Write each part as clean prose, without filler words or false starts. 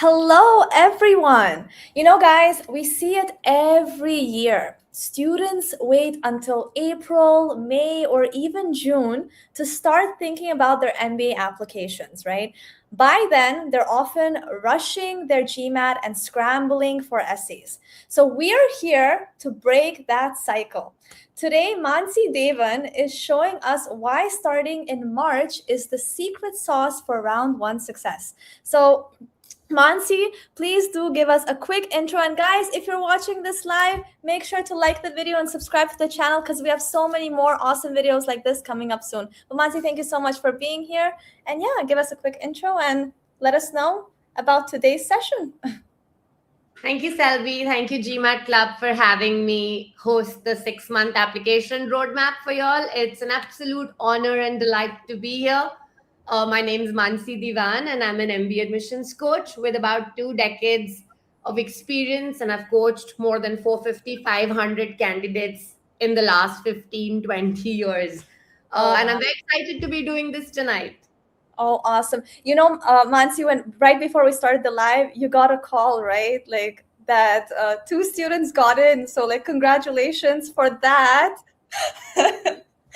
Hello, everyone. You know, guys, we see it every year. Students wait until April, May, or even June to start thinking about their MBA applications, right? By then, they're often rushing their GMAT and scrambling for essays. So, we are here to break that cycle. Today, Mansie Deewan is showing us why starting in March is the secret sauce for round one success. So, Mansi, please do give us a quick intro. And guys, if you're watching this live, make sure to like the video and subscribe to the channel because we have so many more awesome videos like this coming up soon. But Mansi, thank you so much for being here. And yeah, give us a quick intro and let us know about today's session. Thank you, Selvi. Thank you, GMAT Club, for having me host the 6-month application roadmap for y'all. It's an absolute honor and delight to be here. My name is Mansie Deewan, and I'm an MBA admissions coach with about 2 decades of experience, and I've coached more than 450, 500 candidates in the last 15, 20 years. And I'm very excited to be doing this tonight. Oh, awesome. You know, Mansi, when right before we started the live, you got a call, right? Like that 2 students got in. So like, congratulations for that.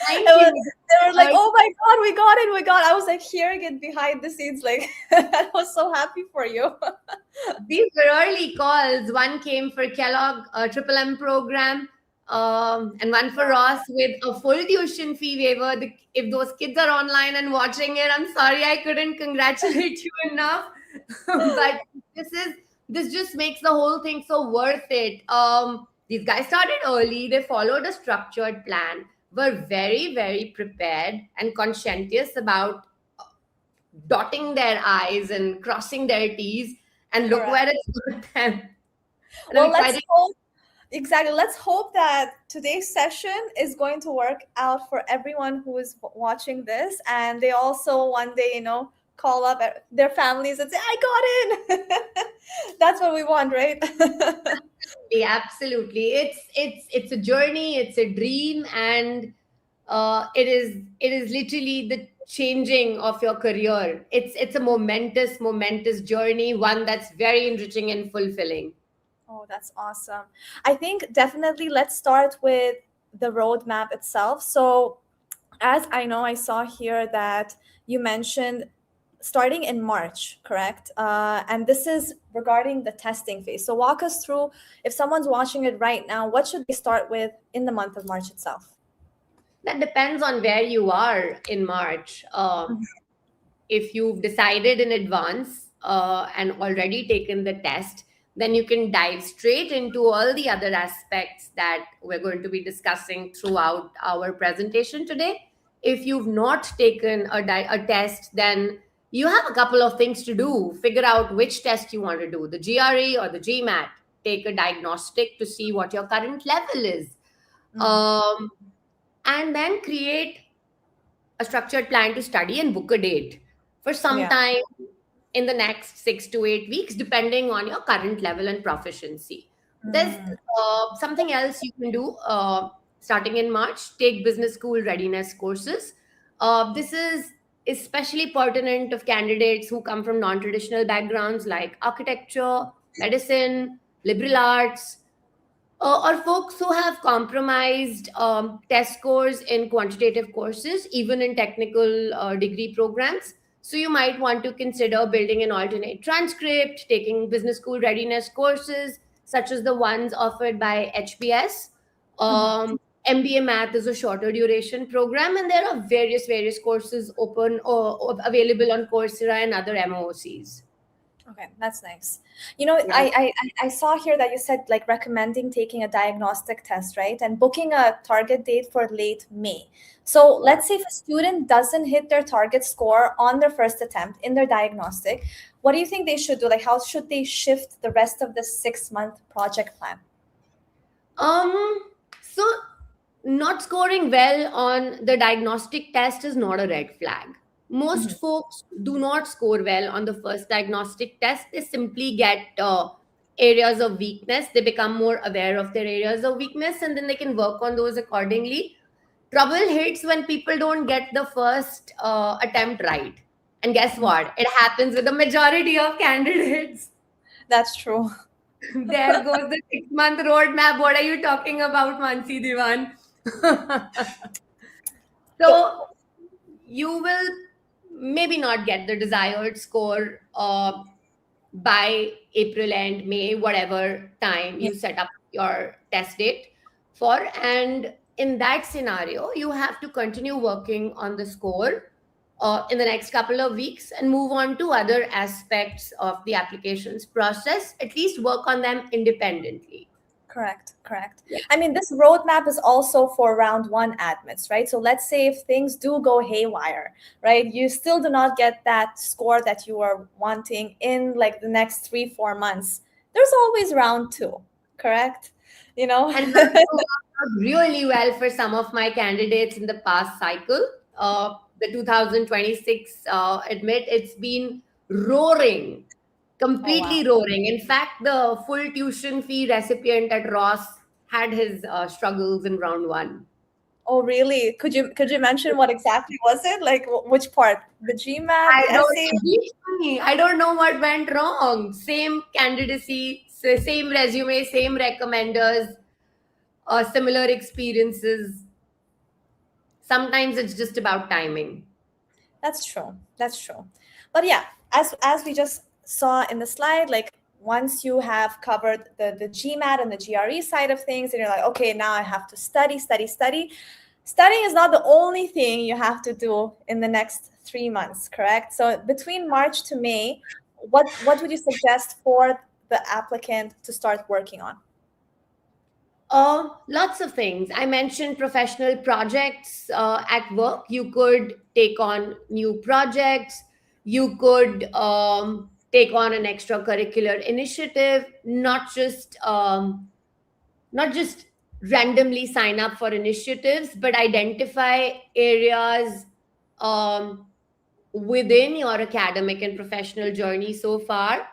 Thank you. They were like, oh my God, we got it. I was like hearing it behind the scenes. Like, I was so happy for you. These were early calls. One came for Kellogg Triple M program, and one for Ross with a full tuition fee waiver. If those kids are online and watching it, I'm sorry I couldn't congratulate you enough. But this just makes the whole thing so worth it. These guys started early. They followed a structured plan, were very, very prepared and conscientious about dotting their I's and crossing their T's. And look where it's put them. Well, let's hope that today's session is going to work out for everyone who is watching this, and they also one day, call up their families and say, "I got in." That's what we want, right? Absolutely. It's a journey. It's a dream, and it is literally the changing of your career. It's a momentous journey, one that's very enriching and fulfilling. Oh, that's awesome. I think definitely let's start with the roadmap itself. So, as I know, I saw here that you mentioned starting in March, correct? And this is regarding the testing phase. So, walk us through, if someone's watching it right now, what should they start with in the month of March itself? That depends on where you are in March. If you've decided in advance and already taken the test, then you can dive straight into all the other aspects that we're going to be discussing throughout our presentation today. If you've not taken a test, then you have a couple of things to do. Figure out which test you want to do, the GRE or the GMAT. Take a diagnostic to see what your current level is. And then create a structured plan to study and book a date for some time in the next 6 to 8 weeks, depending on your current level and proficiency. There's something else you can do starting in March. Take business school readiness courses. This is especially pertinent of candidates who come from non-traditional backgrounds like architecture, medicine, liberal arts, or folks who have compromised test scores in quantitative courses, even in technical degree programs. So you might want to consider building an alternate transcript, taking business school readiness courses, such as the ones offered by HBS. MBA Math is a shorter duration program, and there are various courses open or available on Coursera and other MOOCs. Okay, that's nice. I saw here that you said like recommending taking a diagnostic test, right? And booking a target date for late May. So let's say if a student doesn't hit their target score on their first attempt in their diagnostic, what do you think they should do? Like, how should they shift the rest of the 6-month project plan? So not scoring well on the diagnostic test is not a red flag. Most folks do not score well on the first diagnostic test. They simply get areas of weakness. They become more aware of their areas of weakness, and then they can work on those accordingly. Trouble hits when people don't get the first attempt right. And guess what? It happens with the majority of candidates. That's true. There goes the 6 month roadmap. What are you talking about, Mansi Deewan? So, So you will maybe not get the desired score by April and May, whatever time yeah, you set up your test date for. And in that scenario, you have to continue working on the score in the next couple of weeks and move on to other aspects of the applications process, at least work on them independently. correct, correct. Yeah. I mean, this roadmap is also for round one admits, right? So let's say if things do go haywire, right? You still do not get that score that you are wanting in like the next 3, 4 months. There's always round two, correct? You know? And round two worked out really well for some of my candidates in the past cycle. The 2026 admit, it's been roaring, Oh wow. completely roaring. In fact, the full tuition fee recipient at Ross had his struggles in round one. Oh really? Could you mention what exactly was it? Like which part? The GMAT, the I don't essay? teach me. I don't know what went wrong. Same candidacy, same resume, same recommenders, similar experiences. Sometimes it's just about timing. That's true. That's true. But yeah, as we just saw in the slide, like once you have covered the GMAT and the GRE side of things, and you're like, okay, now I have to study, study, study. Studying is not the only thing you have to do in the next 3 months, correct? So between March to May, what would you suggest for the applicant to start working on? Lots of things. I mentioned professional projects at work. You could take on new projects. You could take on an extracurricular initiative, not just randomly sign up for initiatives, but identify areas um, within your academic and professional journey so far,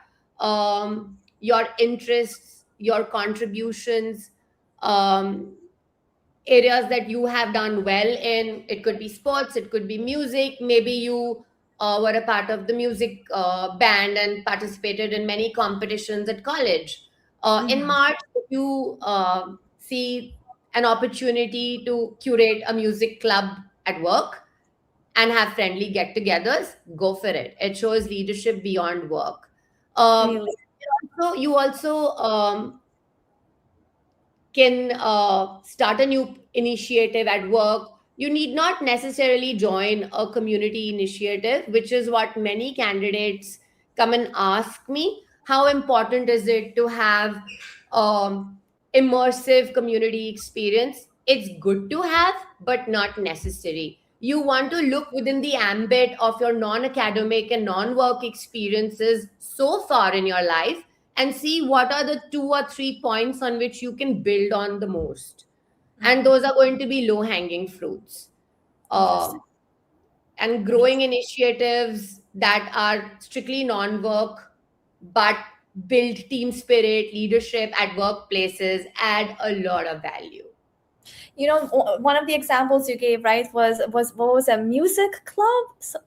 your interests, your contributions, um, areas that you have done well in. It could be sports, it could be music. Maybe you were a part of the music band and participated in many competitions at college. In Mm-hmm. March, if you see an opportunity to curate a music club at work and have friendly get togethers, go for it. It shows leadership beyond work. Um, Really? so you also can start a new initiative at work. You need not necessarily join a community initiative, which is what many candidates come and ask me. How important is it to have immersive community experience? It's good to have, but not necessary. You want to look within the ambit of your non academic and non work experiences so far in your life and see what are the 2 or 3 points on which you can build on the most. And Mm-hmm. those are going to be low hanging fruits. Interesting. Um, and growing Interesting. initiatives that are strictly non work but build team spirit, leadership at workplaces add a lot of value. You know, one of the examples you gave, right, was what was a music club. So,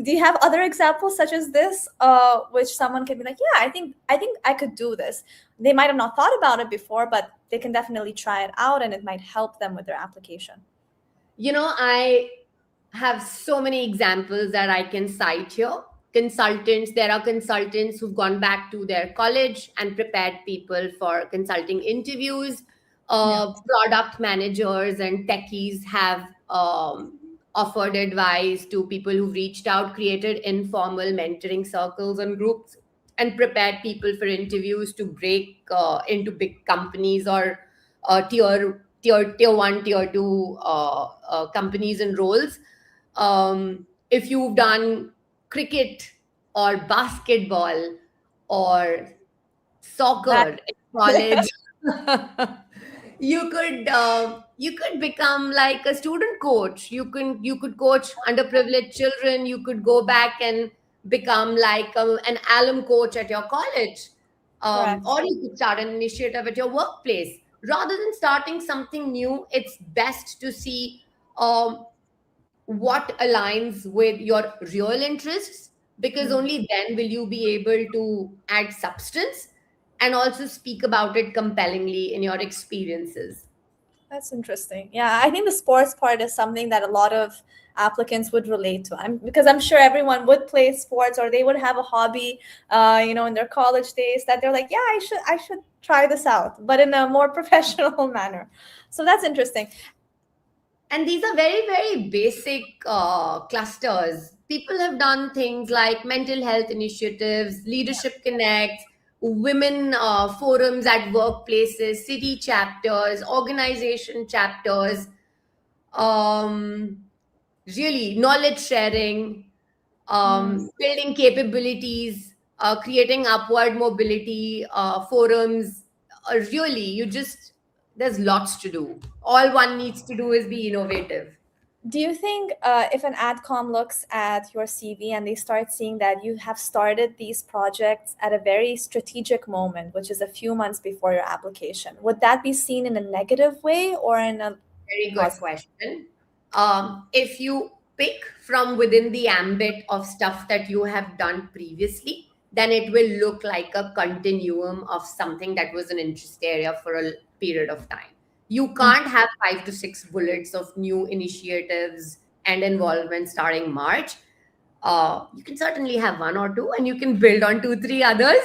do you have other examples such as this, which someone can be like, yeah, I think I could do this. They might have not thought about it before, but they can definitely try it out, and it might help them with their application. I have so many examples that I can cite here. Consultants, there are consultants who've gone back to their college and prepared people for consulting interviews. Yeah. Product managers and techies have offered advice to people who've reached out, created informal mentoring circles and groups, and prepared people for interviews to break into big companies or tier one, tier two companies and roles. If you've done cricket or basketball or That soccer in college, you could become like a student coach. You could coach underprivileged children. You could go back and become like an alum coach at your college, correct. or you could start an initiative at your workplace. Rather than starting something new, it's best to see um, what aligns with your real interests, because only then will you be able to add substance and also speak about it compellingly in your experiences. That's interesting. Yeah, I think the sports part is something that a lot of applicants would relate to. Because I'm sure everyone would play sports or they would have a hobby, in their college days that they're like, yeah, I should try this out, but in a more professional manner. So that's interesting. And these are very, very basic clusters. People have done things like mental health initiatives, leadership connects, women forums at workplaces, city chapters, organization chapters, um, really knowledge sharing, Mm. building capabilities, creating upward mobility forums. Really, there's lots to do. All one needs to do is be innovative. Do you think if an adcom looks at your CV and they start seeing that you have started these projects at a very strategic moment, which is a few months before your application, would that be seen in a negative way or in a Very good positive? question. If you pick from within the ambit of stuff that you have done previously, then it will look like a continuum of something that was an interest area for a period of time. You can't have 5 to 6 bullets of new initiatives and involvement starting March. You can certainly have one or two, and you can build on two, three others.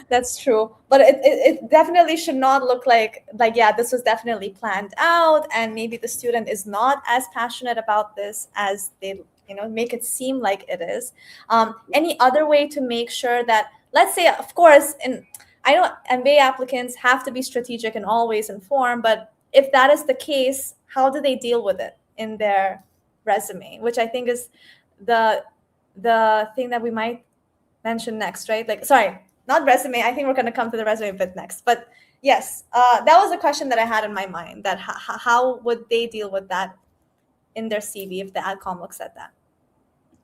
That's true. But it definitely should not look like, yeah, this was definitely planned out, and maybe the student is not as passionate about this as they, make it seem like it is. Any other way to make sure that, let's say, of course, I know MBA applicants have to be strategic and always informed, but if that is the case, how do they deal with it in their resume? Which I think is the thing that we might mention next, right? Like, sorry, not resume. I think we're going to come to the resume bit next. But yes, that was a question that I had in my mind, that how would they deal with that in their CV if the adcom looks at that?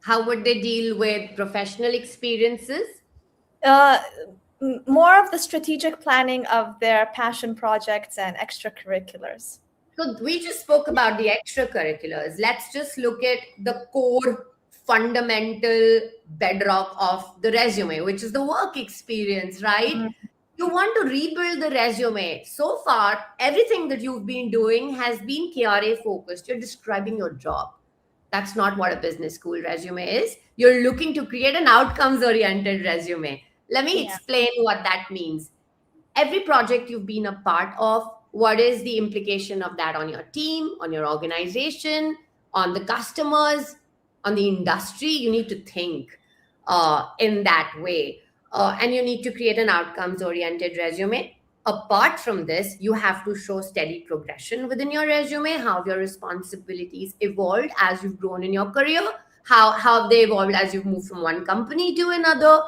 How would they deal with professional experiences? Uh, More of the strategic planning of their passion projects and extracurriculars. So we just spoke about the extracurriculars. Let's just look at the core fundamental bedrock of the resume, which is the work experience, right? Mm. You want to rebuild the resume. So far, everything that you've been doing has been KRA focused. You're describing your job. That's not what a business school resume is. You're looking to create an outcomes oriented resume. Let me Yeah. explain what that means. Every project you've been a part of, what is the implication of that on your team, on your organization, on the customers, on the industry? You need to think in that way. And you need to create an outcomes oriented resume. Apart from this, you have to show steady progression within your resume, how your responsibilities evolved as you've grown in your career, how have they evolved as you've moved from one company to another.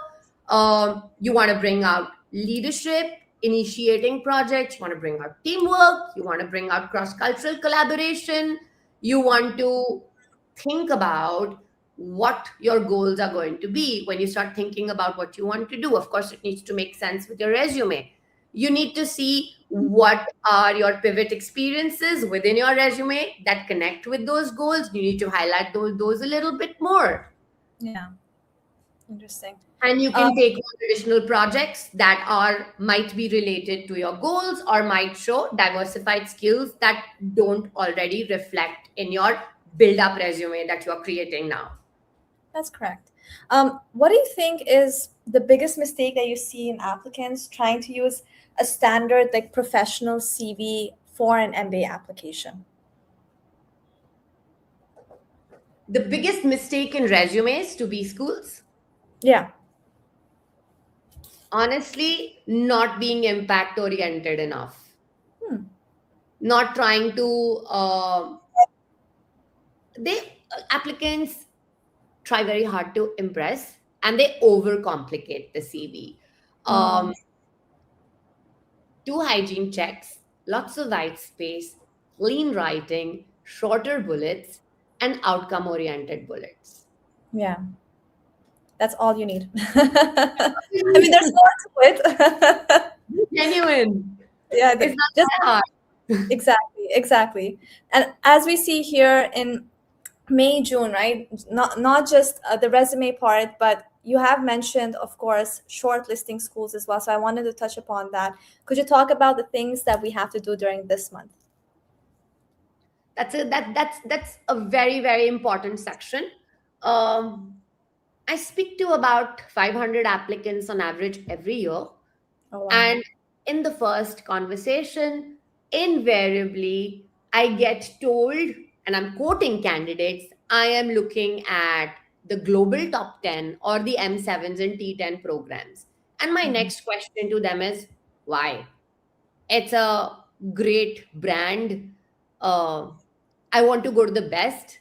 You want to bring out leadership, initiating projects, you want to bring out teamwork, you want to bring out cross cultural collaboration, you want to think about what your goals are going to be when you start thinking about what you want to do. Of course, it needs to make sense with your resume. You need to see what are your pivot experiences within your resume that connect with those goals. You need to highlight those a little bit more. Yeah. Interesting. And you can take on additional projects that might be related to your goals or might show diversified skills that don't already reflect in your build up resume that you're creating now. That's correct. What do you think is the biggest mistake that you see in applicants trying to use a standard like professional CV for an MBA application? The biggest mistake in resumes to be schools, Yeah. honestly, not being impact oriented enough. Hmm. Not trying to they applicants try very hard to impress and they overcomplicate the CV. Mm. Two hygiene checks, lots of white space, clean writing, shorter bullets, and outcome oriented bullets. Yeah. That's all you need. I mean, there's more to it. Genuine. Yeah, It's not just that hard. exactly. And as we see here in May, June, right? Not just the resume part, but you have mentioned, of course, shortlisting schools as well. So I wanted to touch upon that. Could you talk about the things that we have to do during this month? That's a very, very important section. Um, I speak to about 500 applicants on average every year. Oh, wow. And in the first conversation, invariably, I get told, and I'm quoting candidates, I am looking at the global top 10 or the M7s and T10 programs. And my Mhm. next question to them is why? It's a great brand. Uh, I want to go to the best.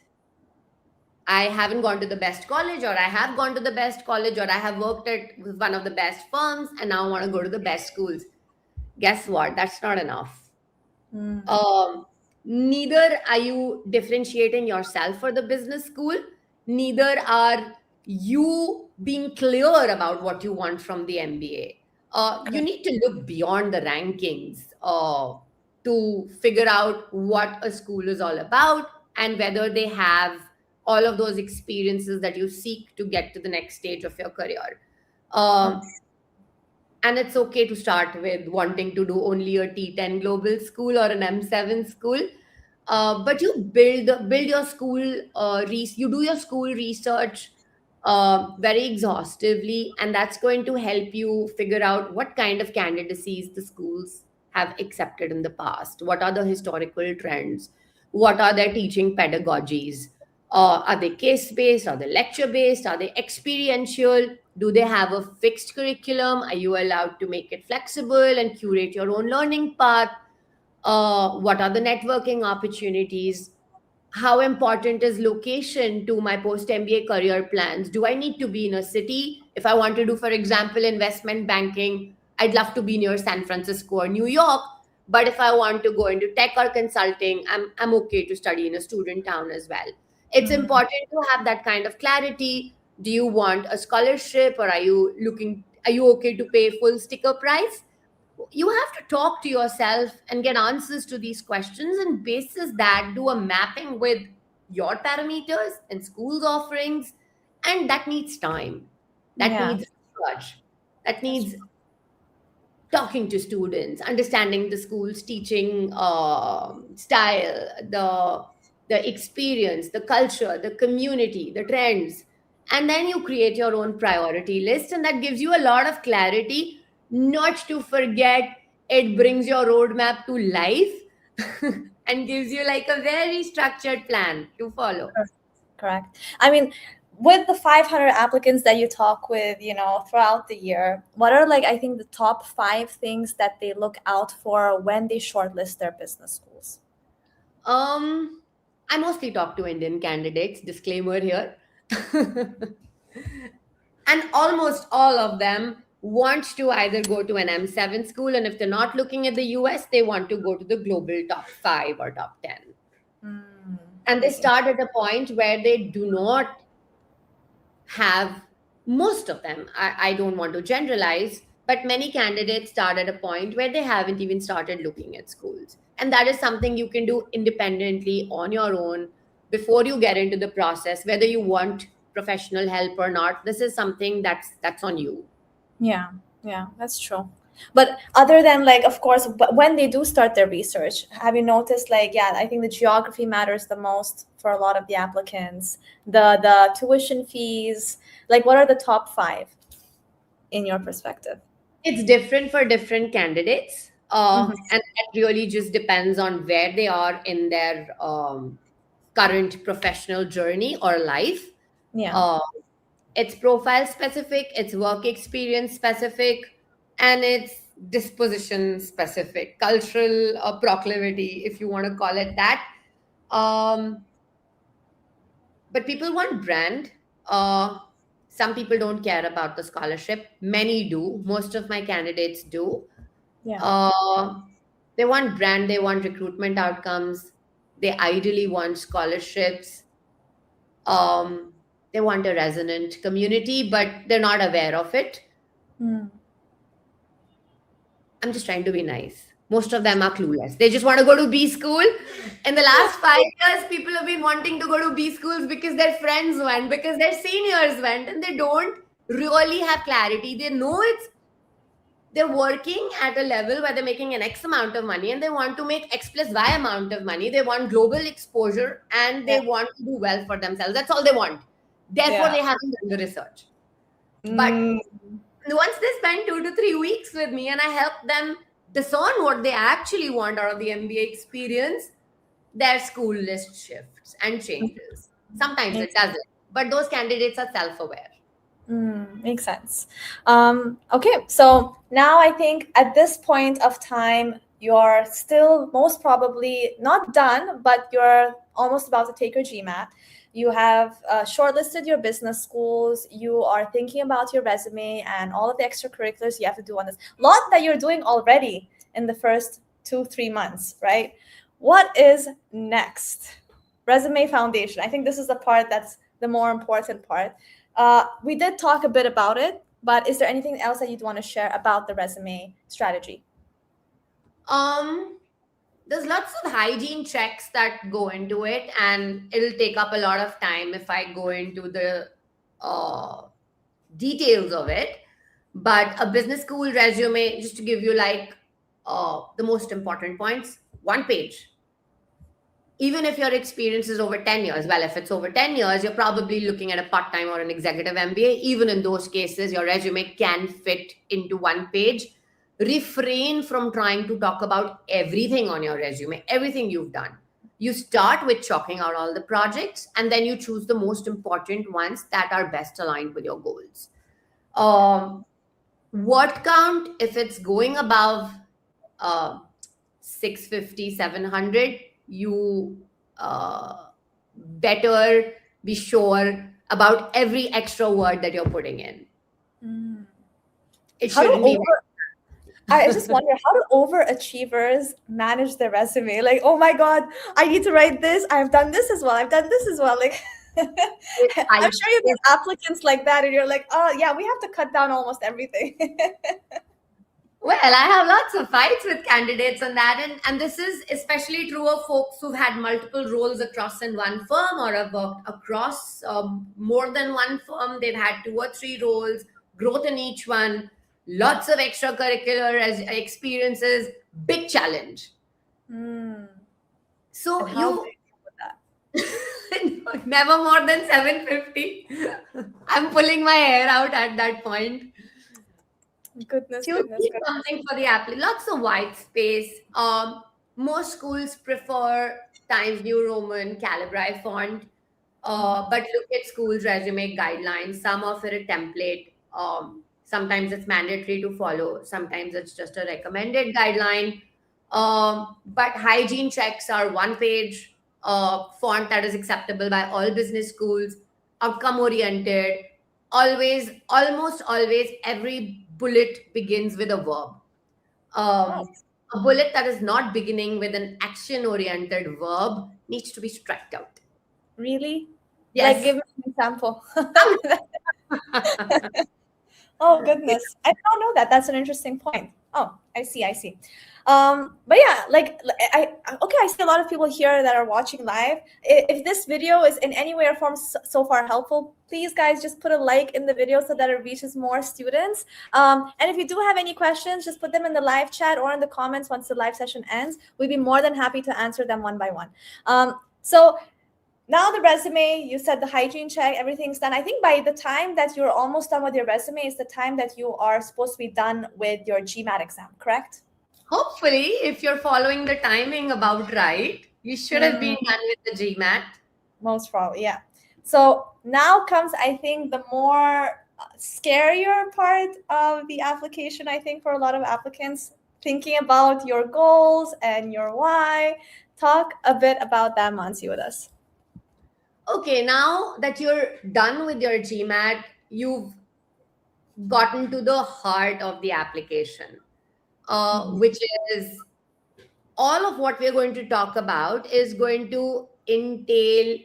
I haven't gone to the best college, or I have gone to the best college, or I have worked at one of the best firms and now I want to go to the best schools. Guess what? That's not enough. Mm. Um, Neither are you differentiating yourself for the business school, neither are you being clear about what you want from the MBA. You Correct. need to look beyond the rankings to figure out what a school is all about and whether they have all of those experiences that you seek to get to the next stage of your career. Mm. Um, and it's okay to start with wanting to do only a T10 global school or an M7 school. But you build your school, you do your school research very exhaustively, and that's going to help you figure out what kind of candidacies the schools have accepted in the past. What are the historical trends? What are their teaching pedagogies? Are they case based? Are they lecture based? Are they experiential? Do they have a fixed curriculum? Are you allowed to make it flexible and curate your own learning path? What are the networking opportunities? How important is location to my post MBA career plans? Do I need to be in a city? If I want to do, for example, investment banking, I'd love to be near San Francisco or New York. But if I want to go into tech or consulting, I'm okay to study in a student town as well. It's Mm. important to have that kind of clarity. Do you want a scholarship, or are you okay to pay full sticker price? You have to talk to yourself and get answers to these questions, and basis that do a mapping with your parameters and schools offerings. And that needs time, that Yeah, needs research, that that's needs talking to students, understanding the school's teaching style, the experience, the culture, the community, the trends. And then you create your own priority list, and that gives you a lot of clarity. Not to forget, it brings your roadmap to life and gives you like a very structured plan to follow. correct. I mean, with the 500 applicants that you talk with, throughout the year, what are like, I think, the top five things that they look out for when they shortlist their business schools? I mostly talk to Indian candidates, disclaimer here. And almost all of them want to either go to an M7 school, and if they're not looking at the US, they want to go to the global top 5 or top 10. Mm, And I they see. start at a point where they do not have, most of them, I don't want to generalize, but many candidates start at a point where they haven't even started looking at schools. And that is something you can do independently on your own before you get into the process, whether you want professional help or not. This is something that's on you. Yeah, yeah, that's true. But other than, like, of course, but when they do start their research, have you noticed, like, yeah, I think the geography matters the most for a lot of the applicants. The tuition fees, like, what are the top five in your perspective? It's different for different candidates, Hmm. and that really just depends on where they are in their current professional journey or life. Yeah. Uh, it's profile specific, it's work experience specific, and it's disposition specific, cultural proclivity, if you want to call it that. Um, but people want brand. Uh, some people don't care about the scholarship. Many do. Most of my candidates do. Yeah. Uh, they want brand, they want recruitment outcomes, they ideally want scholarships, um, they want a resonant community, but they're not aware of it. Mm. I'm just trying to be nice. Most of them are clueless. They just want to go to B school. In the last 5 years, people have been wanting to go to B schools because their friends went, because their seniors went, and they don't really have clarity. They know they're working at a level where they're making an X amount of money and they want to make X plus Y amount of money. They want global exposure and they want to do well for themselves. That's all they want. Therefore, they haven't done the research. But once they spend 2 to 3 weeks with me and I help them discern what they actually want out of the MBA experience, their school list shifts and changes. Sometimes it doesn't, but those candidates are self-aware. Makes sense. Okay, so now I think at this point of time, you're still most probably not done, but you're almost about to take your GMAT. You have shortlisted your business schools. You are thinking about your resume and all of the extracurriculars you have to do on this. Lot that you're doing already in the first 2-3 months, right? What is next? Resume foundation. I think this is the part that's the more important part. We did talk a bit about it, but is there anything else that you'd want to share about the resume strategy? There's lots of hygiene checks that go into it, and it'll take up a lot of time if I go into the details of it. But a business school resume, just to give you like the most important points, 1 page. Even if your experience is over 10 years, well, if it's over 10 years, you're probably looking at a part-time or an executive MBA. Even in those cases, your resume can fit into 1 page. Refrain from trying to talk about everything on your resume, everything you've done. You start with chalking out all the projects, and then you choose the most important ones that are best aligned with your goals. Word count, if it's going above 650, 700, you better be sure about every extra word that you're putting in. It shouldn't be. I just wonder, how do overachievers manage their resume? Like, oh my God, I need to write this. I've done this as well. I've done this as well. Like, I'm sure you get applicants like that, and you're like, oh yeah, we have to cut down almost everything. Well, I have lots of fights with candidates on that. And this is especially true of folks who've had multiple roles across in one firm or have worked across more than one firm. They've had 2 or 3 roles, growth in each one, lots of extracurricular experiences, big challenge. So you never more than 750. I'm pulling my hair out at that point. Goodness. Something for the applicant. Lots of white space. Most schools prefer Times New Roman calibri font, but look at schools' resume guidelines. Some offer a template. Sometimes it's mandatory to follow. Sometimes it's just a recommended guideline. But hygiene checks are 1 page, font that is acceptable by all business schools, outcome oriented. Always, almost always, every bullet begins with a verb. A bullet that is not beginning with an action-oriented verb needs to be struck out. Really? Yes. Like, give me an example. Oh, goodness. I don't know that. That's an interesting point. Oh, I see. But yeah, like, I see a lot of people here that are watching live. If this video is in any way or form so far helpful, please guys, just put a like in the video so that it reaches more students. And if you do have any questions, just put them in the live chat or in the comments once the live session ends. We'd be more than happy to answer them one by one. So now the resume, you said the hygiene check, everything's done. I think by the time that you're almost done with your resume is the time that you are supposed to be done with your GMAT exam, correct? Hopefully, if you're following the timing about right, you should have been done with the GMAT. Most probably, yeah. So now comes, I think, the more scarier part of the application, I think, for a lot of applicants, thinking about your goals and your why. Talk a bit about that, Mansie, with us. Okay, now that you're done with your GMAT, you've gotten to the heart of the application, which is all of what we're going to talk about is going to entail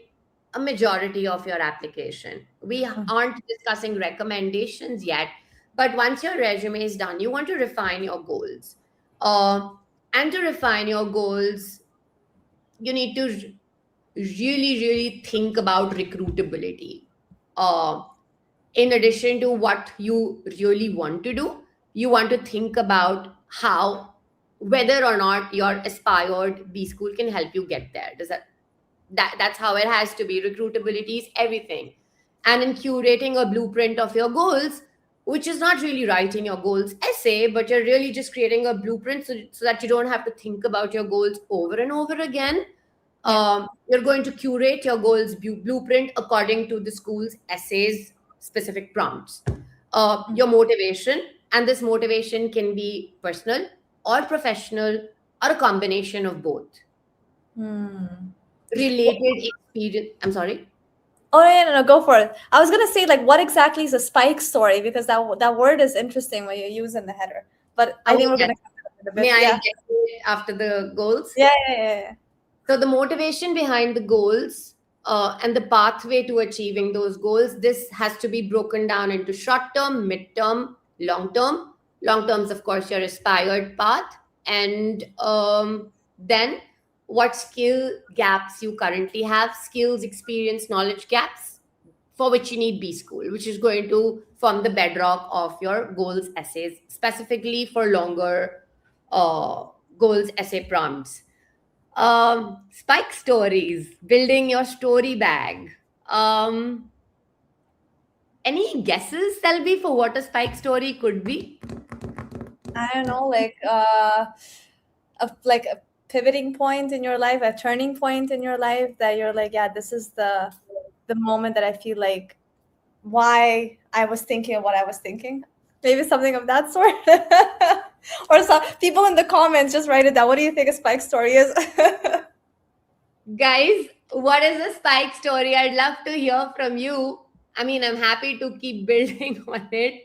a majority of your application. We aren't discussing recommendations yet, but once your resume is done, you want to refine your goals. And to refine your goals, you need to really think about recruitability. Uh, in addition to what you really want to do, you want to think about how, whether or not your aspired B school can help you get there. Does that's how it has to be. Recruitability is everything. And in curating a blueprint of your goals, which is not really writing your goals essay, but you're really just creating a blueprint so that you don't have to think about your goals over and over again. Yeah. You're going to curate your goals blueprint according to the school's essays specific prompts. Your motivation, and this motivation can be personal or professional or a combination of both. Hmm. Related experience. I'm sorry. Oh, yeah, no, no, go for it. I was gonna say, like, what exactly is a spike story? Because that word is interesting when you use in the header. But I think Oh, we're yes. gonna cover it a May bit. I Yeah. get to it after the goals? Yeah, yeah, yeah, yeah. So the motivation behind the goals, and the pathway to achieving those goals, this has to be broken down into short term, mid term, long term. Long terms, of course, your aspired path, and then what skill gaps you currently have, skills, experience, knowledge gaps for which you need B school, which is going to form the bedrock of your goals essays, specifically for longer uh, goals essay prompts. Spike stories, building your story bag. Um, any guesses, Selby, for what a spike story could be? I don't know, like a pivoting point in your life, a turning point in your life that you're like, yeah, this is the moment that I feel like why I was thinking of what I was thinking. Maybe something of that sort. Or some people in the comments just write it down. What do you think a spike story is? Guys, what is a spike story? I'd love to hear from you. I mean, I'm happy to keep building on it.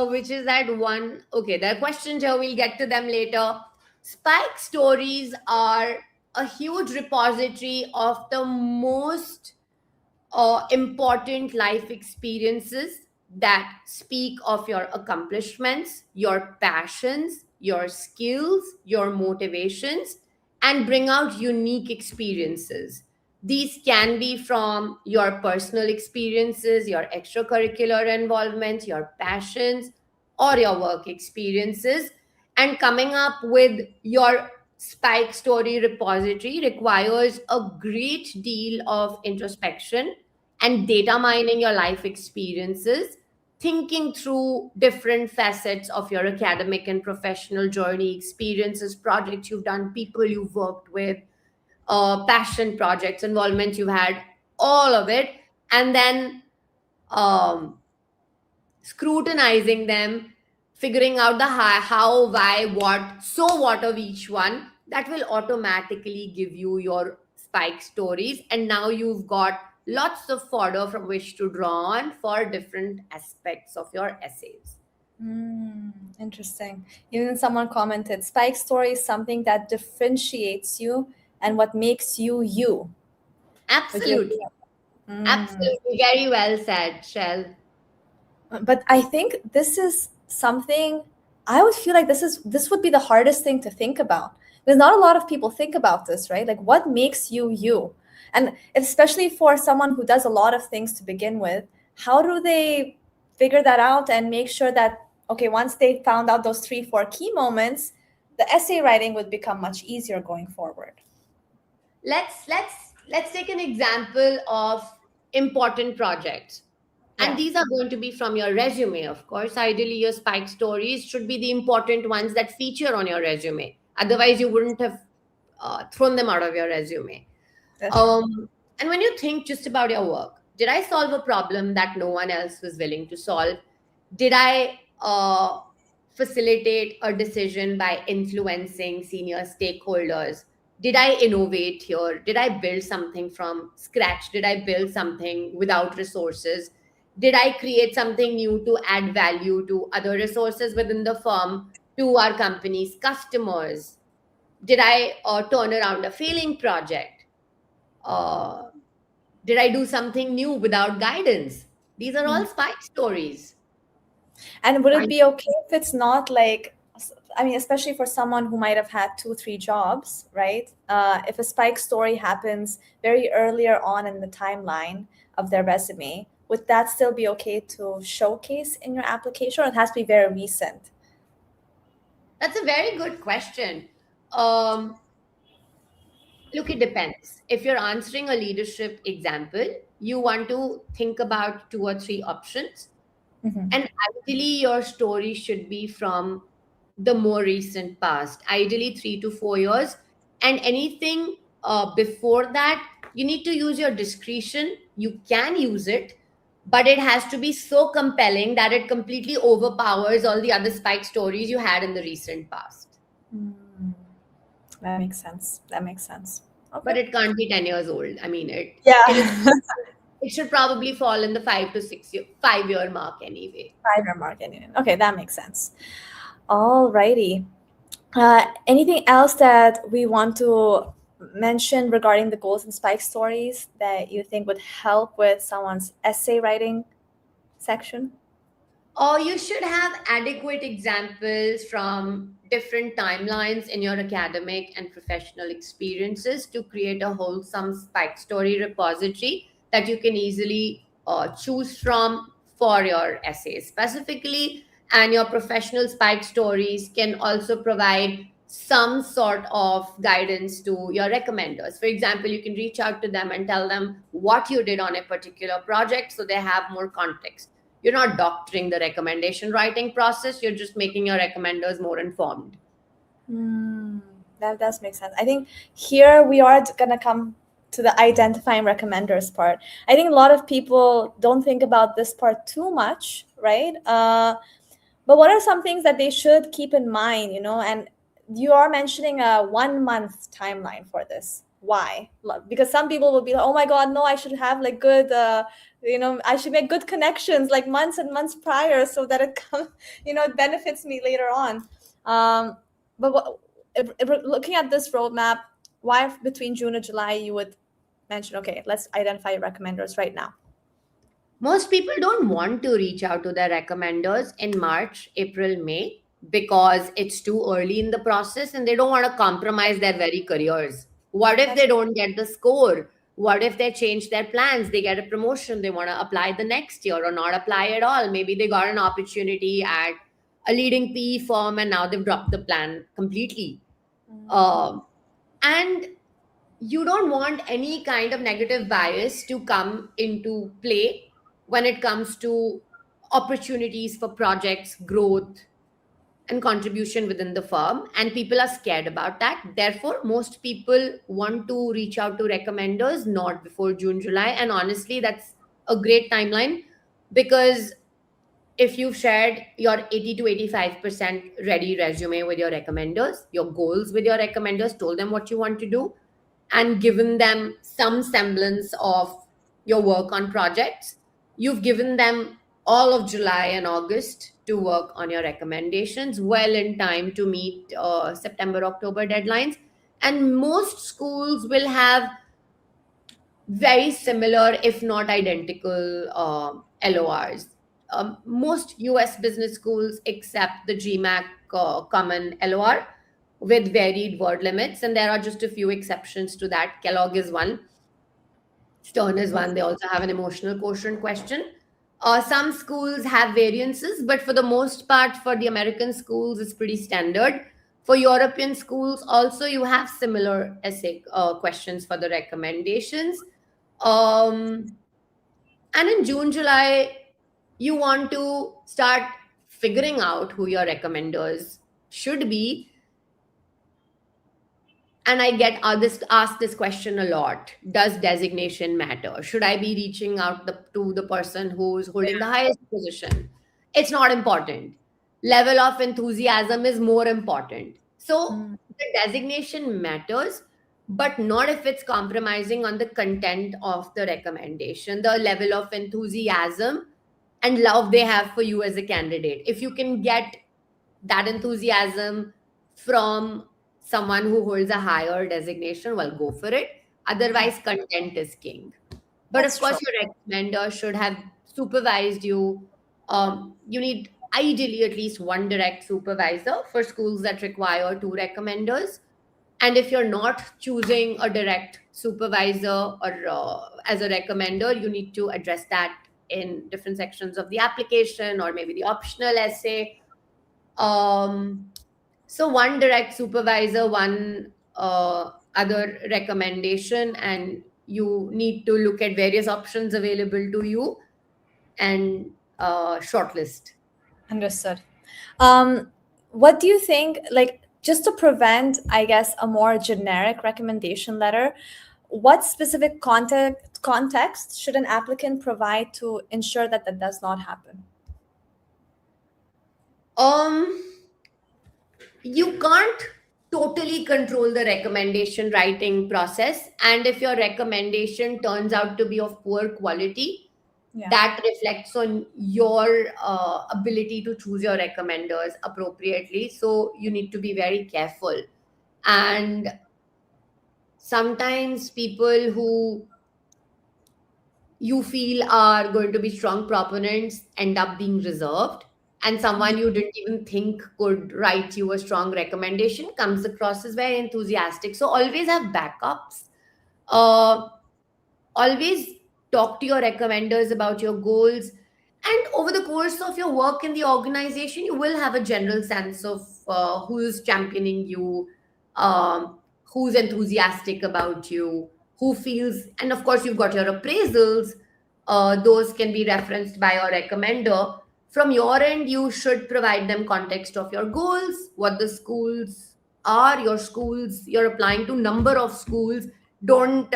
Which is that one? Okay, there are questions here. We'll get to them later. Spike stories are a huge repository of the most important life experiences that speak of your accomplishments, your passions, your skills, your motivations, and bring out unique experiences. These can be from your personal experiences, your extracurricular involvement, your passions, or your work experiences. And coming up with your spike story repository requires a great deal of introspection and data mining your life experiences, thinking through different facets of your academic and professional journey, experiences, projects you've done, people you've worked with, passion projects, involvement you've had, all of it, and then um, scrutinizing them, figuring out the how, why, what, so what of each one. That will automatically give you your spike stories. And now you've got lots of fodder from which to draw on for different aspects of your essays. Interesting. Even someone commented, spike story is something that differentiates you and what makes you you. Would you Absolutely. agree? Mm. Absolutely. Very well said, Shell. But I think this is something I would feel like this would be the hardest thing to think about. Because not a lot of people think about this, right? Like what makes you you? And especially for someone who does a lot of things to begin with, how do they figure that out and make sure that okay, once they found out those 3, 4 key moments, the essay writing would become much easier going forward. Let's take an example of important projects. And Yeah. these are going to be from your resume, of course. Ideally, your spike stories should be the important ones that feature on your resume. Otherwise, you wouldn't have thrown them out of your resume. That's true. And when you think just about your work, did I solve a problem that no one else was willing to solve? Did I facilitate a decision by influencing senior stakeholders? Did I innovate here? Did I build something from scratch? Did I build something without resources? Did I create something new to add value to other resources within the firm, to our company's customers? Did I turn around a failing project? Uh, did I do something new without guidance? These are all spike stories. And would it Fine. be okay if it's not like I mean, especially for someone who might have had 2, 3 jobs, right? If a spike story happens very earlier on in the timeline of their resume, would that still be okay to showcase in your application, or it has to be very recent? That's a very good question. Um, Look, it depends. If you're answering a leadership example, you want to think about 2 or 3 options. Mm-hmm. And ideally, your story should be from the more recent past, ideally 3 to 4 years. And anything before that, you need to use your discretion. You can use it, but it has to be so compelling that it completely overpowers all the other spike stories you had in the recent past. Mm, that makes sense. That makes sense. But Okay. it can't be 10 years old. I mean, it is Yeah. it should probably fall in the 5 to 6 year 5 year mark anyway. 5 year mark. Okay, that makes sense. Alrighty. Anything else that we want to mention regarding the goals and spike stories that you think would help with someone's essay writing section? Or you should have adequate examples from different timelines in your academic and professional experiences to create a wholesome spike story repository that you can easily choose from for your essays specifically. And your professional spike stories can also provide some sort of guidance to your recommenders. For example, you can reach out to them and tell them what you did on a particular project so they have more context. You're not doctoring the recommendation writing process, you're just making your recommenders more informed. Hmm, that does make sense. I think here we are gonna come to the identifying recommenders part. I think a lot of people don't think about this part too much, right? But what are some things that they should keep in mind, And you are mentioning a 1 month timeline for this. Why? Because some people will be like, oh my God, no, I should have like good, I should make good connections like months and months prior so that it comes, it benefits me later on. Um, but if we're looking at this roadmap, why between June and July you would mention, okay, let's identify your recommenders right now? Most people don't want to reach out to their recommenders in March, April, May because it's too early in the process and they don't want to compromise their very careers. What if That's they don't get the score? What if they change their plans? They get a promotion, they want to apply the next year or not apply at all. Maybe they got an opportunity at a leading PE firm and now they've dropped the plan completely. mm, Um, and you don't want any kind of negative bias to come into play when it comes to opportunities for projects, growth, and contribution within the firm. And people are scared about that. Therefore, most people want to reach out to recommenders not before June, July. And honestly, that's a great timeline because if you've shared your 80 to 85% ready resume with your recommenders, your goals with your recommenders, told them what you want to do, and given them some semblance of your work on projects, you've given them all of July and August to work on your recommendations well in time to meet September, October deadlines. And most schools will have very similar, if not identical, LORs. Most US business schools accept the GMAT common LOR with varied word limits, and there are just a few exceptions to that. Kellogg is one, Stern is one. They also have an emotional quotient question. Some schools have variances, but for the most part, for the American schools, it's pretty standard. For European schools, also, you have similar essay questions for the recommendations. Um, and in June, July, you want to start figuring out who your recommenders should be. And I get asked this question a lot. Does designation matter? Should I be reaching out to the person who's holding the highest position? It's not important. Level of enthusiasm is more important. So mm, the designation matters, but not if it's compromising on the content of the recommendation, the level of enthusiasm and love they have for you as a candidate. If you can get that enthusiasm from someone who holds a higher designation, well, go for it. Otherwise, content is king. But that's of course, true. your recommender should have supervised you. You need ideally at least one direct supervisor for schools that require two recommenders. And if you're not choosing a direct supervisor or as a recommender, you need to address that in different sections of the application or maybe the optional essay. So one direct supervisor, one other recommendation, and you need to look at various options available to you and shortlist. Understood. Um, what do you think, like, just to prevent, I guess, a more generic recommendation letter, what specific context should an applicant provide to ensure that that does not happen? Um, you can't totally control the recommendation writing process, and if your recommendation turns out to be of poor quality, Yeah. that reflects on your ability to choose your recommenders appropriately. So you need to be very careful. And sometimes people who you feel are going to be strong proponents end up being reserved, and someone you didn't even think could write you a strong recommendation comes across as very enthusiastic. So always have backups. uh, Always talk to your recommenders about your goals, and over the course of your work in the organization you will have a general sense of who's championing you, who's enthusiastic about you, who feels. And of course you've got your appraisals. Those can be referenced by your recommender. From your end you should provide them context of your goals, what the schools are, your schools you're applying to, number of schools. Don't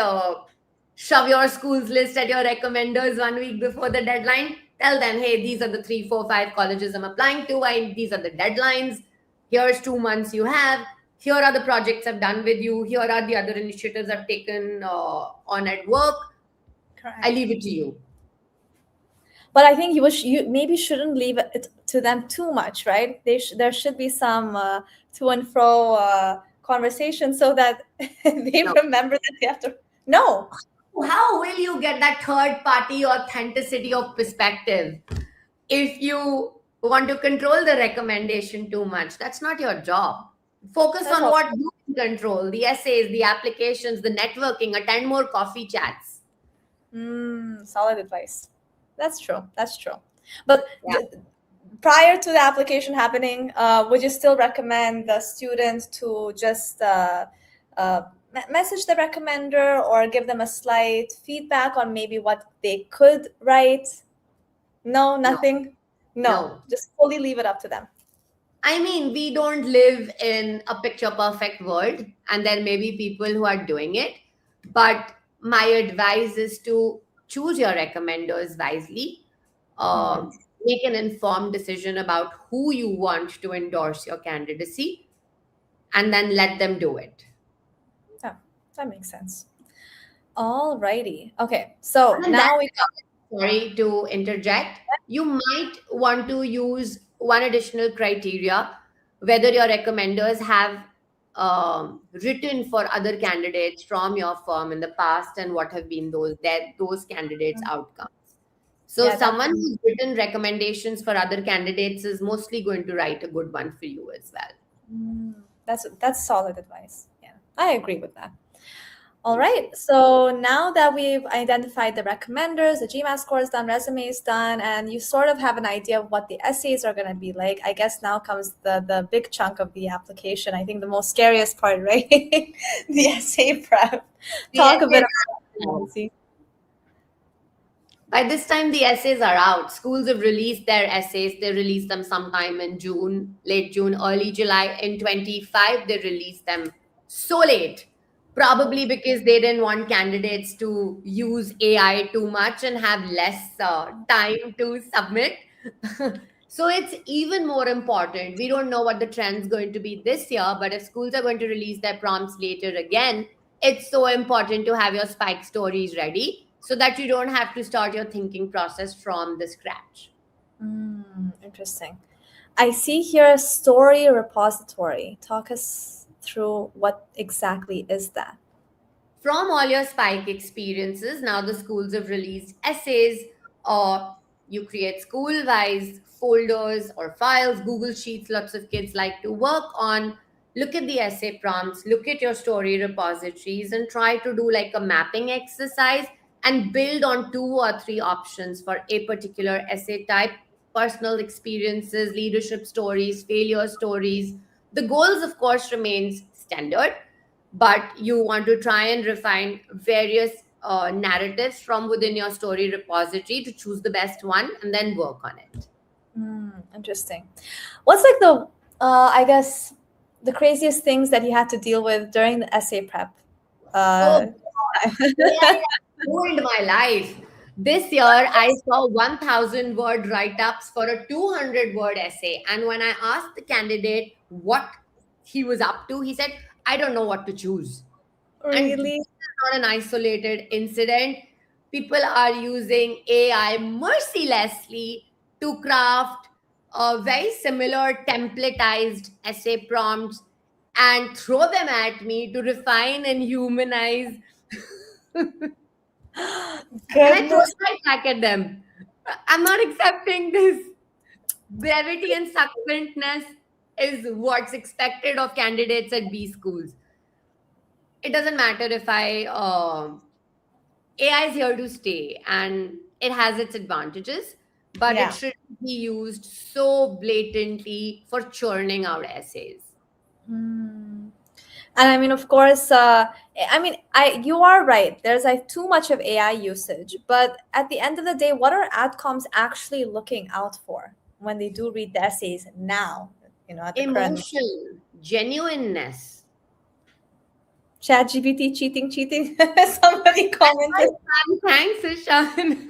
shove your school's list at your recommenders 1 week before the deadline. Tell them, hey, these are the 3, 4, 5 colleges I'm applying to. These are the deadlines. Here's 2 months you have. Here are the projects I've done with you. Here are the other initiatives I've taken on at work. Correct. I leave it to you. But I think you maybe shouldn't leave it to them too much, right? There should be some to and fro conversation so that they No. remember that they have to. No. How will you get that third party authenticity of perspective if you want to control the recommendation too much? That's not your job. Focus That's on all. what you can control: the essays, the applications, the networking, attend more coffee chats. Solid advice. That's true. That's true. But Yeah. prior to the application happening, would you still recommend the student to just message the recommender or give them a slight feedback on maybe what they could write? No, nothing? No, just fully leave it up to them. I mean, we don't live in a picture perfect world, and there may be people who are doing it. But my advice is to choose your recommenders wisely. Make an informed decision about who you want to endorse your candidacy, and then let them do it. Yeah, that makes sense. Alrighty. Okay, so And now we sorry to interject. You might want to use one additional criteria: whether your recommenders have written for other candidates from your firm in the past, and what have been those candidates' outcomes. So yeah, someone who's written recommendations for other candidates is mostly going to write a good one for you as well. that's solid advice. Yeah, I agree with that. All right. So now that we've identified the recommenders, the GMAT score is done, resume is done, and you sort of have an idea of what the essays are going to be like, I guess now comes the big chunk of the application. I think the most scariest part, right? The essay prep. Talk a bit about Mansie. By this time, the essays are out. Schools have released their essays. They released them sometime in June, late June, early July. In 25, they released them so late, probably because they didn't want candidates to use AI too much and have less time to submit. So it's even more important. We don't know what the trend's going to be this year, but if schools are going to release their prompts later again, it's so important to have your spike stories ready so that you don't have to start your thinking process from the scratch. Interesting. I see here story repository. Talk us through what exactly is that. From all your spike experiences, now the schools have released essays, or You create school wise folders or files, Google Sheets, lots of kids like to work on. Look at the essay prompts, look at your story repositories, and try to do like a mapping exercise and build on 2 or 3 options for a particular essay type: personal experiences, leadership stories, failure stories. The goals, of course, remains standard, but you want to try and refine various narratives from within your story repository to choose the best one and then work on it. Interesting. What's like the, I guess, the craziest things that you had to deal with during the essay prep? Oh, AI ruined my life. This year, I saw 1,000-word write ups for a 200-word essay. And when I asked the candidate what he was up to, he said, I don't know what to choose. And this Really? is not an isolated incident. People are using AI mercilessly to craft very similar templatized essay prompts and throw them at me to refine and humanize. And I throw Goodness. it right back at them. I'm not accepting this. Brevity and succinctness is what's expected of candidates at B schools. It doesn't matter if AI is here to stay and it has its advantages, but it Yeah. shouldn't be used so blatantly for churning out essays. Mm. And I mean, of course, you are right. There's like too much of AI usage, but at the end of the day, what are adcoms actually looking out for when they do read the essays now? At the current Emotion, genuineness. ChatGPT cheating. Somebody commented. Thanks, Ishan.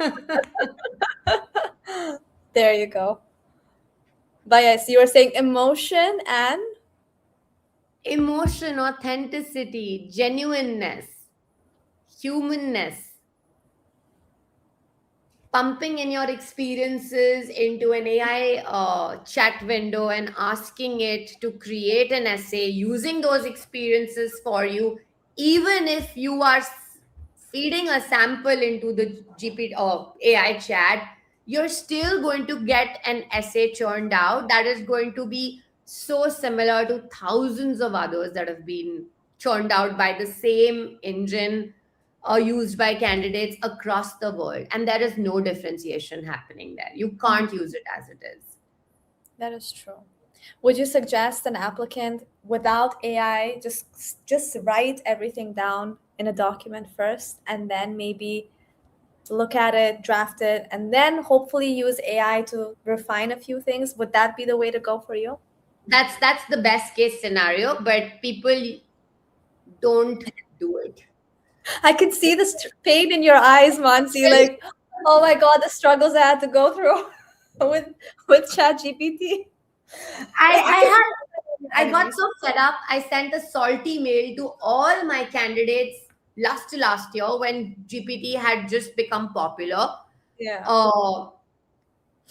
There you go. But yes, you were saying emotion and Emotion, authenticity, genuineness, humanness. Pumping in your experiences into an AI chat window and asking it to create an essay using those experiences for you, even if you are feeding a sample into the GPT or AI chat, you're still going to get an essay churned out that is going to be so similar to thousands of others that have been churned out by the same engine are used by candidates across the world, and there is no differentiation happening there. You can't use it as it is. that is true. Would you suggest an applicant without AI just write everything down in a document first and then maybe look at it, draft it, and then hopefully use AI to refine a few things? Would that be the way to go for you? That's the best case scenario, but people don't do it. I could see the pain in your eyes, Mansi. Like, oh my God, the struggles I had to go through with ChatGPT. Like I it could had I got enemies. so fed up. I sent a salty mail to all my candidates last year when GPT had just become popular. Yeah. Uh,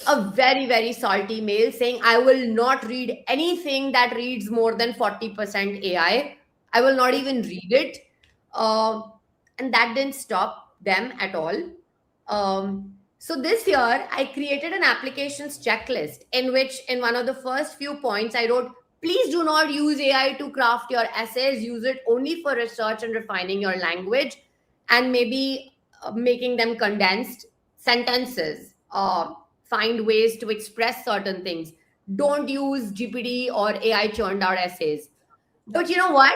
a very salty mail saying I will not read anything that reads more than 40% I will not even read it. uh, and that didn't stop them at all. So this year I created an applications checklist in which in one of the first few points I wrote, please do not use AI to craft your essays, use it only for research and refining your language, and maybe making them condensed sentences. Find ways to express certain things. Don't use GPT or AI churned out essays. But you know what?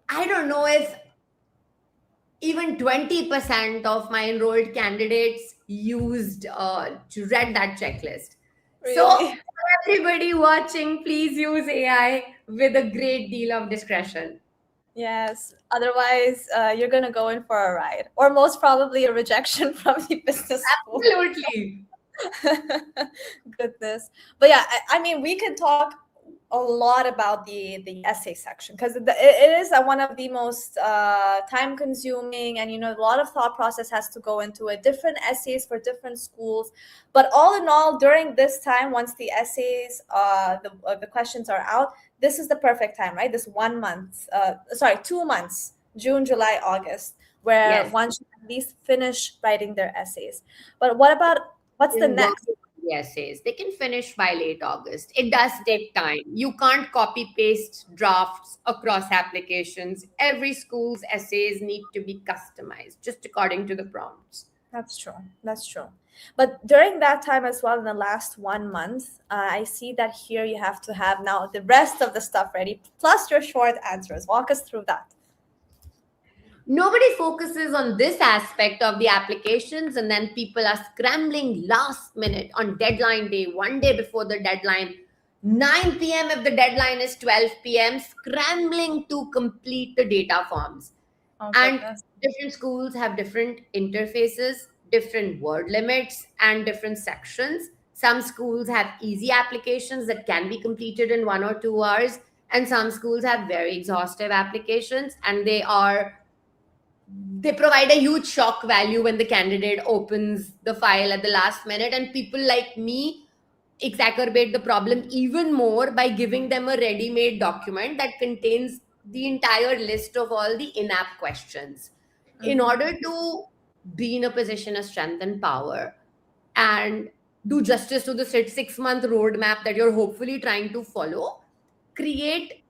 I don't know if even 20% of my enrolled candidates used to read that checklist. So, Really? for everybody watching, please use AI with a great deal of discretion. Yes. Otherwise, you're gonna go in for a ride, or most probably a rejection from the business school. Absolutely. Goodness. But yeah, I mean, we could talk a lot about the essay section because it is one of the most time consuming, and a lot of thought process has to go into it. Different essays for different schools, but all in all, during this time, once the essays, the questions are out, this is the perfect time, right? This 1 month, sorry, 2 months, June, July, August, where Yes. one should at least finish writing their essays. But what about What's the in next? working on the essays. They can finish by late August. It does take time. You can't copy paste drafts across applications. Every school's essays need to be customized just according to the prompts. That's true. That's true. But during that time as well, in the last 1 month, I see that here you have to have now the rest of the stuff ready, plus your short answers. Walk us through that. Nobody focuses on this aspect of the applications, and then people are scrambling last minute on deadline day, one day before the deadline, 9 p.m. if the deadline is 12 p.m., scrambling to complete the data forms. Oh, And goodness. different schools have different interfaces, different word limits, and different sections. Some schools have easy applications that can be completed in 1 or 2 hours, and some schools have very exhaustive applications, and they provide a huge shock value when the candidate opens the file at the last minute. And people like me exacerbate the problem even more by giving them a ready made document that contains the entire list of all the in app questions. In order to be in a position of strength and power and do justice to the 6 month roadmap that you're hopefully trying to follow, create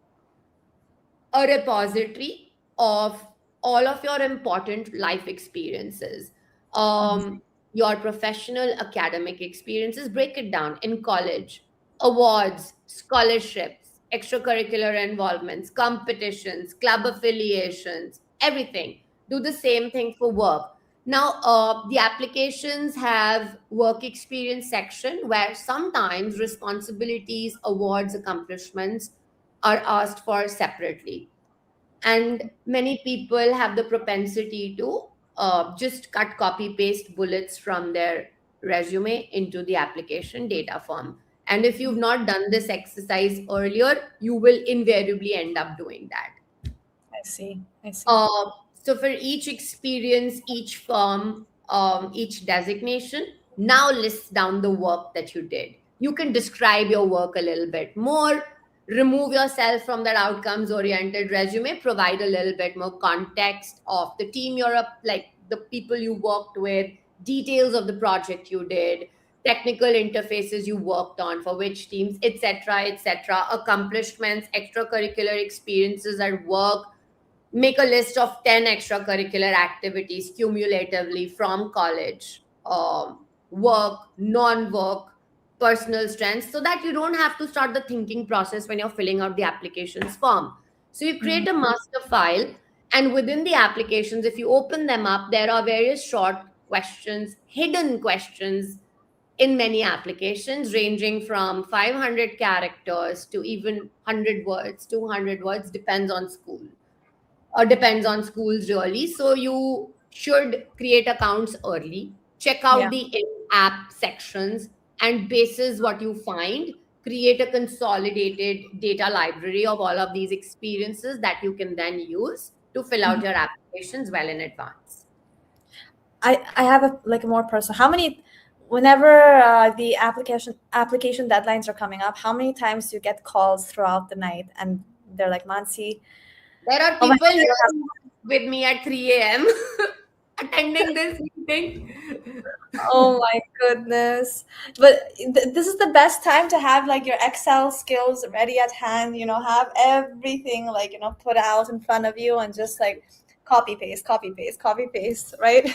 a repository of all of your important life experiences, your professional academic experiences. Break it down in college, awards, scholarships, extracurricular involvements, competitions, club affiliations, everything. Do the same thing for work. Now, the applications have work experience section where sometimes responsibilities, awards, accomplishments are asked for separately. And many people have the propensity to just cut, copy, paste bullets from their resume into the application data form. And if you've not done this exercise earlier, you will invariably end up doing that. I see. I see. So for each experience, each firm, each designation, now lists down the work that you did. You can describe your work a little bit more, remove yourself from that outcomes oriented resume, provide a little bit more context of the team you're up, like the people you worked with, details of the project you did, technical interfaces you worked on for which teams, etc., accomplishments, extracurricular experiences at work. Make a list of 10 extracurricular activities cumulatively from college, work, non-work, personal strengths, so that you don't have to start the thinking process when you're filling out the applications form. So you create a master file, and within the applications, if you open them up, there are various short questions, hidden questions in many applications, ranging from 500 characters to even 100 words, 200 words, depends on school, or depends on schools really. So you should create accounts early, check Yeah. out the in-app sections, and basis what you find, create a consolidated data library of all of these experiences that you can then use to fill out your applications well in advance. I have a like a more personal. How many, whenever the application deadlines are coming up, how many times do you get calls throughout the night and they're like, Mansi, There are oh my people God, I here don't have. with me at 3 a.m. attending this meeting. Oh my goodness. But this is the best time to have like your Excel skills ready at hand, have everything like, put out in front of you and just like copy paste, copy paste, copy paste, right?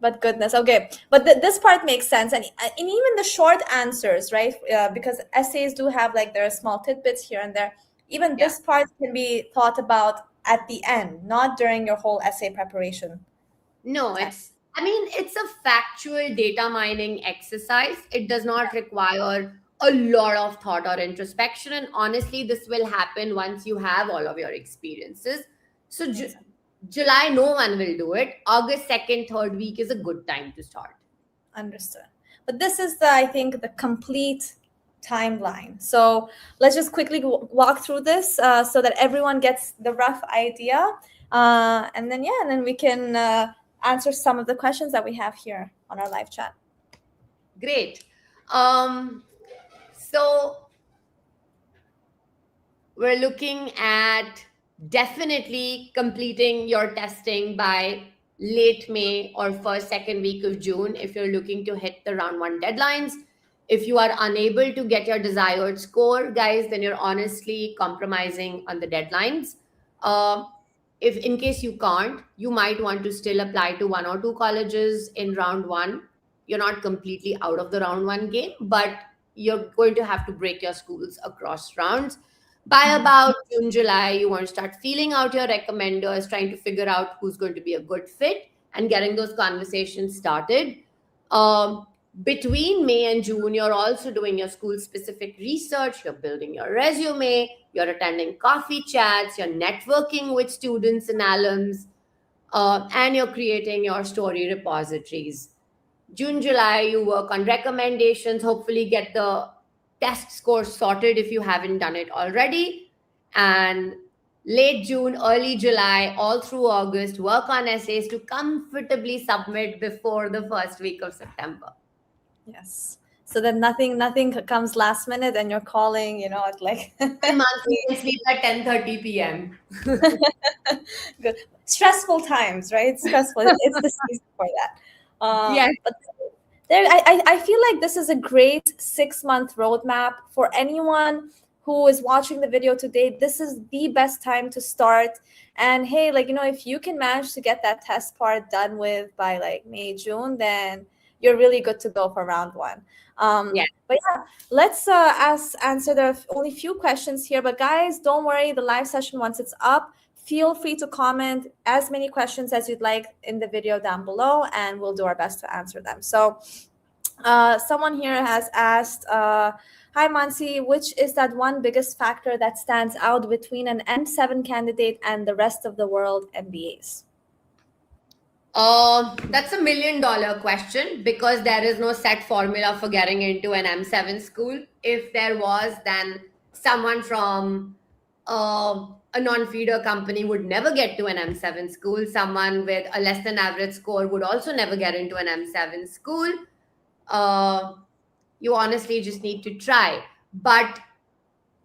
But goodness, okay. But this part makes sense, and even the short answers, right? Because essays do have like there are small tidbits here and there. Even Yeah. this part can be thought about at the end, not during your whole essay preparation No, time. it's a factual data mining exercise. It does not require a lot of thought or introspection. And honestly, this will happen once you have all of your experiences. So, Makes sense. July, no one will do it. August 2nd, third week is a good time to start. Understood. But this is I think, the complete timeline. So let's just quickly walk through this so that everyone gets the rough idea. And then we can answer some of the questions that we have here on our live chat. Great. So, we're looking at definitely completing your testing by late May or first, second week of June if you're looking to hit the round one deadlines. If you are unable to get your desired score, guys, then you're honestly compromising on the deadlines. Uh, if in case you can't, you might want to still apply to one or two colleges in round one. You're not completely out of the round one game, but you're going to have to break your schools across rounds. By about June, July, you want to start feeling out your recommenders, trying to figure out who's going to be a good fit and getting those conversations started. Um, Between May and June, you're also doing your school specific research, you're building your resume, you're attending coffee chats, you're networking with students and alums, and you're creating your story repositories. June, July, you work on recommendations, hopefully, get the test score sorted if you haven't done it already. And late June, early July, all through August, work on essays to comfortably submit before the first week of September. Yes. So that nothing comes last minute and you're calling, you know, at like And Mansi can sleep at 10:30 p.m. good. Stressful times, right? Stressful. It's the season for that. Yes. But there, I feel like this is a great 6-month roadmap for anyone who is watching the video today. This is the best time to start. And hey, like, you know, if you can manage to get that test part done with by like May, June, then you're really good to go for round one. Yeah. But yeah, let's answer. There are only few questions here, but guys, don't worry. The live session, once it's up, feel free to comment as many questions as you'd like in the video down below, and we'll do our best to answer them. So someone here has asked, hi Mansi, which is that one biggest factor that stands out between an M7 candidate and the rest of the world MBAs? That's $1 million question because there is no set formula for getting into an M7 school. If there was, then someone from a non-feeder company would never get to an M7 school. Someone with a less than average score would also never get into an M7 school. You honestly just need to try. But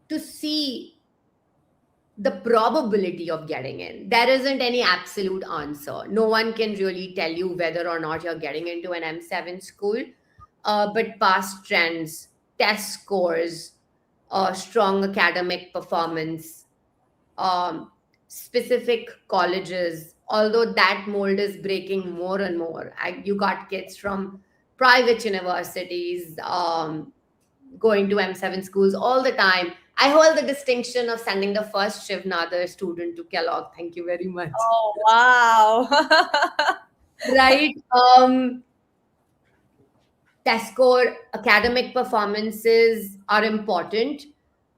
to see the probability of getting in, there isn't any absolute answer. No one can really tell you whether or not you're getting into an M7 school. But past trends, test scores, strong academic performance, specific colleges, although that mold is breaking more and more. You got kids from private universities going to M7 schools all the time. I hold the distinction of sending the first Shiv Nadar student to Kellogg. Thank you very much. Oh, wow. Right. Test score, academic performances are important.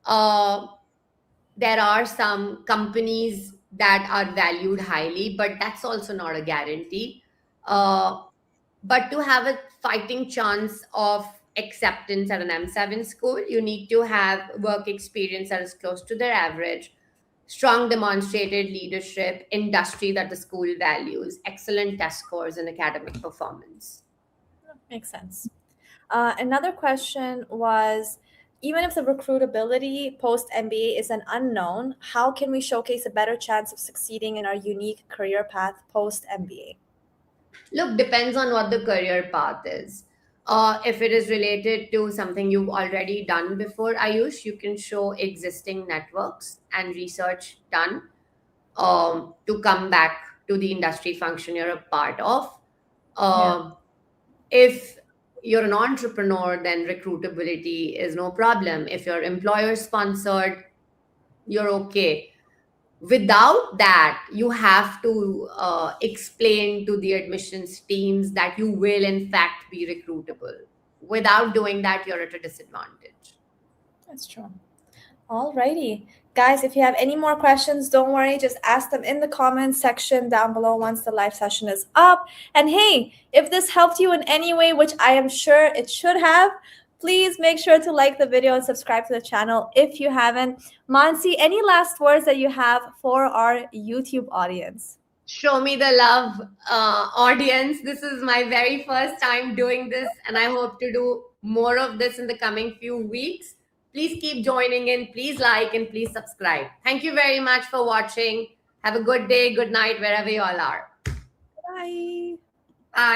There are some companies that are valued highly, but that's also not a guarantee. But to have a fighting chance of acceptance at an M7 school, you need to have work experience that is close to their average, strong demonstrated leadership, industry that the school values, excellent test scores, and academic performance. Makes sense. Another question was, even if the recruitability post MBA is an unknown, how can we showcase a better chance of succeeding in our unique career path post MBA? Look, depends on what the career path is. If it is related to something you've already done before, Ayush, you can show existing networks and research done to come back to the industry function you're a part of. If you're an entrepreneur, then recruitability is no problem. If you're employer sponsored, you're okay. Without that, you have to explain to the admissions teams that you will in fact be recruitable. Without doing that, you're at a disadvantage. That's true. Alrighty. Guys, if you have any more questions, don't worry. Just ask them in the comments section down below once the live session is up. And hey, if this helped you in any way, which I am sure it should have, please make sure to like the video and subscribe to the channel if you haven't. Mansi, any last words that you have for our YouTube audience? Show me the love, audience. This is my very first time doing this, and I hope to do more of this in the coming few weeks. Please keep joining in. Please like and please subscribe. Thank you very much for watching. Have a good day, good night, wherever you all are. Bye. Bye.